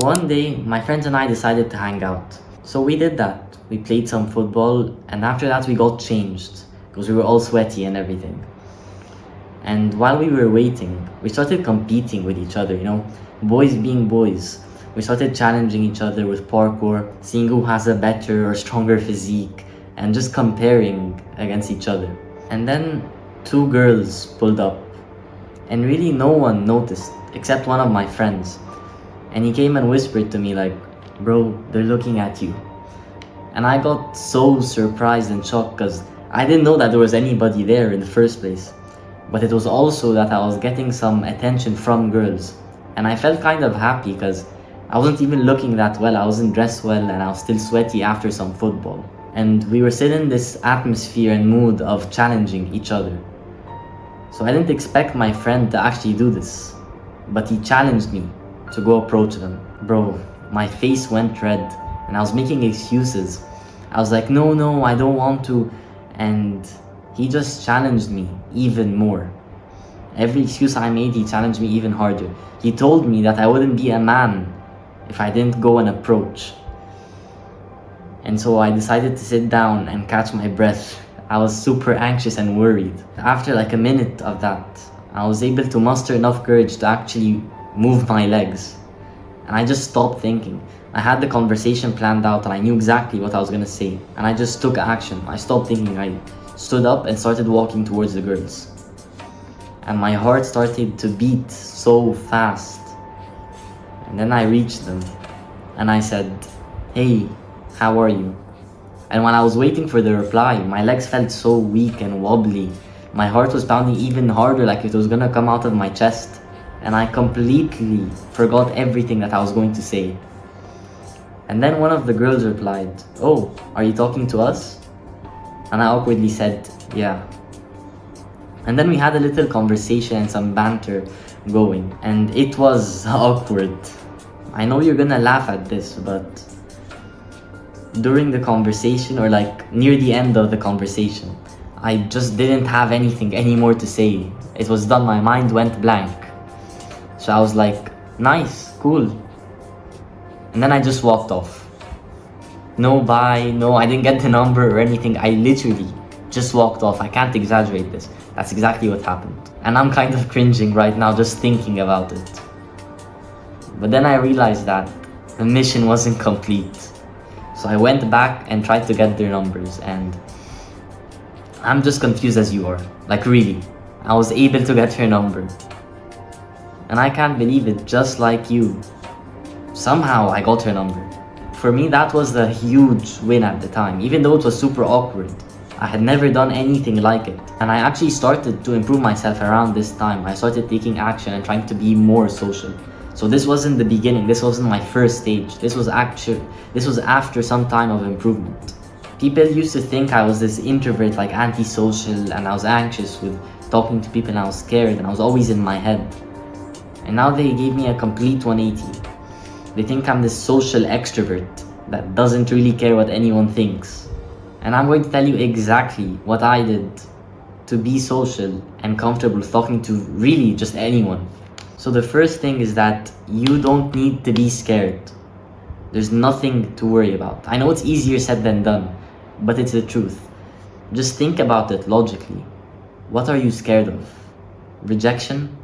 One day, my friends and I decided to hang out. So we did that. We played some football, and after that, we got changed because we were all sweaty and everything. And while we were waiting, we started competing with each other, boys being boys. We started challenging each other with parkour, seeing who has a better or stronger physique, and just comparing against each other. And then two girls pulled up, and really no one noticed except one of my friends. And he came and whispered to me like, "Bro, they're looking at you." And I got so surprised and shocked because I didn't know that there was anybody there in the first place. But it was also that I was getting some attention from girls. And I felt kind of happy because I wasn't even looking that well, I wasn't dressed well, and I was still sweaty after some football. And we were still in this atmosphere and mood of challenging each other. So I didn't expect my friend to actually do this, but he challenged me to go approach them. Bro, my face went red and I was making excuses. I was like, no, I don't want to. And he just challenged me even more. Every excuse I made, he challenged me even harder. He told me that I wouldn't be a man if I didn't go and approach. And so I decided to sit down and catch my breath. I was super anxious and worried. After like a minute of that, I was able to muster enough courage to actually move my legs. And I just stopped thinking. I had the conversation planned out and I knew exactly what I was gonna say. And I just took action. I stopped thinking. I stood up and started walking towards the girls. And my heart started to beat so fast. And then I reached them and I said, "Hey, how are you?" And when I was waiting for the reply, my legs felt so weak and wobbly. My heart was pounding even harder, like it was gonna come out of my chest. And I completely forgot everything that I was going to say. And then one of the girls replied, "Oh, are you talking to us?" And I awkwardly said, "Yeah." And then we had a little conversation and some banter going, and it was awkward. I know you're gonna laugh at this, but during the conversation, or like near the end of the conversation, I just didn't have anything anymore to say. It was done, my mind went blank. So I was like, "Nice, cool." And then I just walked off. No bye, no, I didn't get the number or anything. I literally just walked off. I can't exaggerate this. That's exactly what happened. And I'm kind of cringing right now just thinking about it. But then I realized that the mission wasn't complete. So I went back and tried to get their numbers, and I'm just confused as you are. Like really, I was able to get her number. And I can't believe it, just like you. Somehow I got her number. For me, that was a huge win at the time, even though it was super awkward. I had never done anything like it. And I actually started to improve myself around this time. I started taking action and trying to be more social. So this wasn't the beginning, this wasn't my first stage. This was after some time of improvement. People used to think I was this introvert, like antisocial, and I was anxious with talking to people, and I was scared, and I was always in my head. And now they gave me a complete 180. They think I'm this social extrovert that doesn't really care what anyone thinks. And I'm going to tell you exactly what I did to be social and comfortable talking to really just anyone. So the first thing is that you don't need to be scared. There's nothing to worry about. I know it's easier said than done, but it's the truth. Just think about it logically. What are you scared of? Rejection?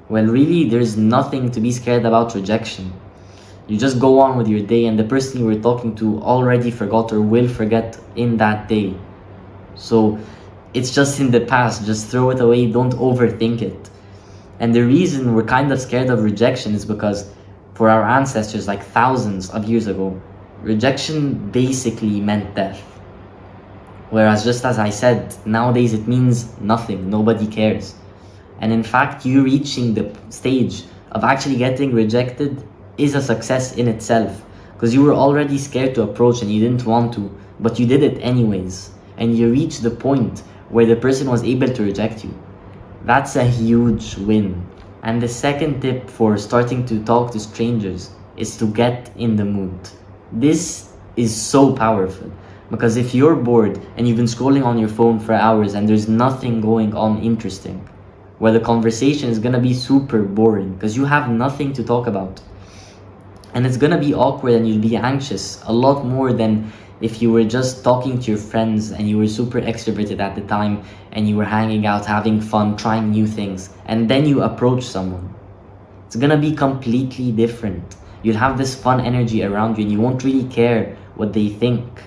Well, really, there's nothing to be scared about rejection. You just go on with your day, and the person you were talking to already forgot or will forget in that day. So it's just in the past, just throw it away, don't overthink it. And the reason we're kind of scared of rejection is because for our ancestors, like thousands of years ago, rejection basically meant death. Whereas just as I said, nowadays it means nothing, nobody cares. And in fact, you reaching the stage of actually getting rejected is a success in itself, because you were already scared to approach and you didn't want to, but you did it anyways, and you reached the point where the person was able to reject you. That's a huge win. And the second tip for starting to talk to strangers is to get in the mood. This is so powerful, because if you're bored and you've been scrolling on your phone for hours and there's nothing going on interesting, well, the conversation is gonna be super boring because you have nothing to talk about. And it's gonna be awkward and you'll be anxious a lot more than if you were just talking to your friends and you were super extroverted at the time and you were hanging out, having fun, trying new things, and then you approach someone. It's gonna be completely different. You'll have this fun energy around you and you won't really care what they think.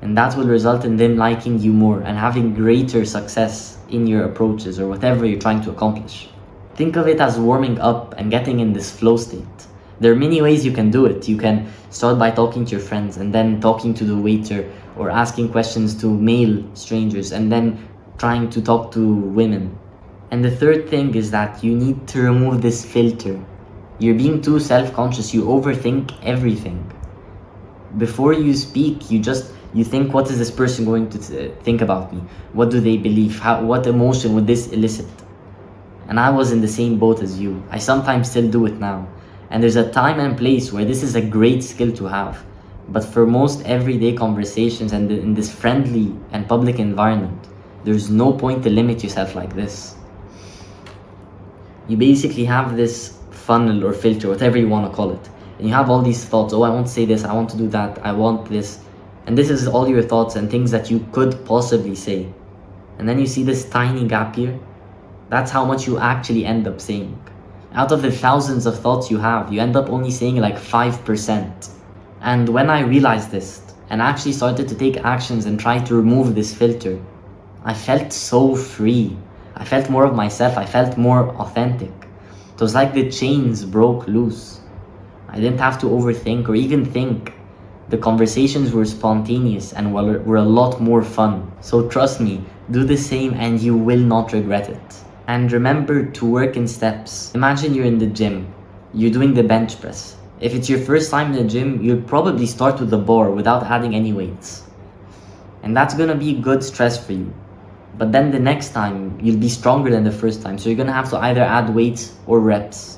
And that will result in them liking you more and having greater success in your approaches or whatever you're trying to accomplish. Think of it as warming up and getting in this flow state. There are many ways you can do it. You can start by talking to your friends and then talking to the waiter or asking questions to male strangers and then trying to talk to women. And the third thing is that you need to remove this filter. You're being too self-conscious. You overthink everything. Before you speak, you think, what is this person going to think about me? What do they believe? What emotion would this elicit? And I was in the same boat as you. I sometimes still do it now. And there's a time and place where this is a great skill to have. But for most everyday conversations and in this friendly and public environment, there's no point to limit yourself like this. You basically have this funnel or filter, whatever you want to call it. And you have all these thoughts, oh, I want to say this, I want to do that, I want this. And this is all your thoughts and things that you could possibly say. And then you see this tiny gap here. That's how much you actually end up saying. Out of the thousands of thoughts you have, you end up only saying like 5%. And when I realized this and actually started to take actions and try to remove this filter, I felt so free. I felt more of myself. I felt more authentic. It was like the chains broke loose. I didn't have to overthink or even think. The conversations were spontaneous and were a lot more fun. So trust me, do the same and you will not regret it. And remember to work in steps. Imagine you're in the gym. You're doing the bench press. If it's your first time in the gym, you'll probably start with the bar without adding any weights. And that's gonna be good stress for you. But then the next time, you'll be stronger than the first time. So you're gonna have to either add weights or reps.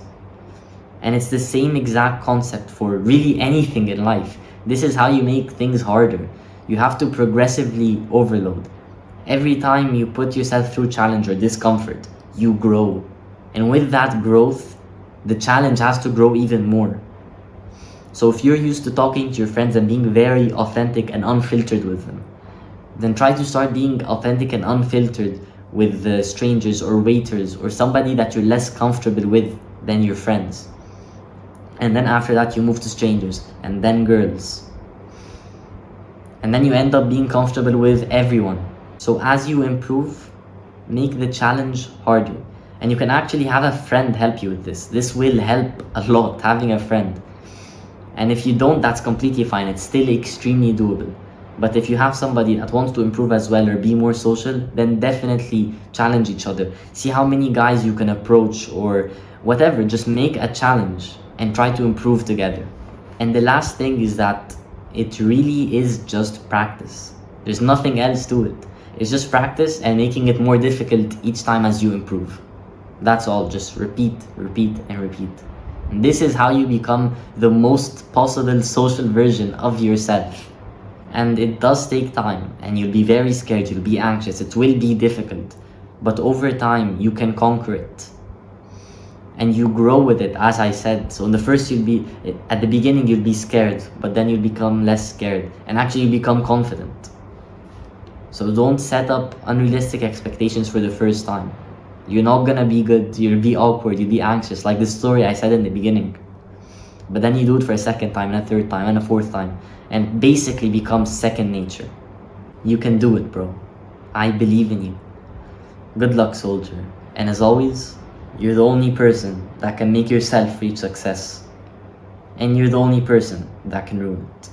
And it's the same exact concept for really anything in life. This is how you make things harder. You have to progressively overload. Every time you put yourself through challenge or discomfort, you grow. And with that growth, the challenge has to grow even more. So if you're used to talking to your friends and being very authentic and unfiltered with them, then try to start being authentic and unfiltered with the strangers or waiters or somebody that you're less comfortable with than your friends. And then after that you move to strangers and then girls. And then you end up being comfortable with everyone. So as you improve, make the challenge harder. And you can actually have a friend help you with this. This will help a lot, having a friend. And if you don't, that's completely fine. It's still extremely doable. But if you have somebody that wants to improve as well or be more social, then definitely challenge each other. See how many guys you can approach or whatever. Just make a challenge and try to improve together. And the last thing is that it really is just practice. There's nothing else to it. It's just practice and making it more difficult each time as you improve. That's all. Just repeat, repeat, and repeat. And this is how you become the most possible social version of yourself. And it does take time, and you'll be very scared, you'll be anxious, it will be difficult. But over time, you can conquer it. And you grow with it, as I said. So in the first, at the beginning, you'll be scared, but then you'll become less scared. And actually, you become confident. So don't set up unrealistic expectations for the first time. You're not gonna be good, you'll be awkward, you'll be anxious, like the story I said in the beginning. But then you do it for a second time, and a third time, and a fourth time, and basically becomes second nature. You can do it, bro. I believe in you. Good luck, soldier. And as always, you're the only person that can make yourself reach success. And you're the only person that can ruin it.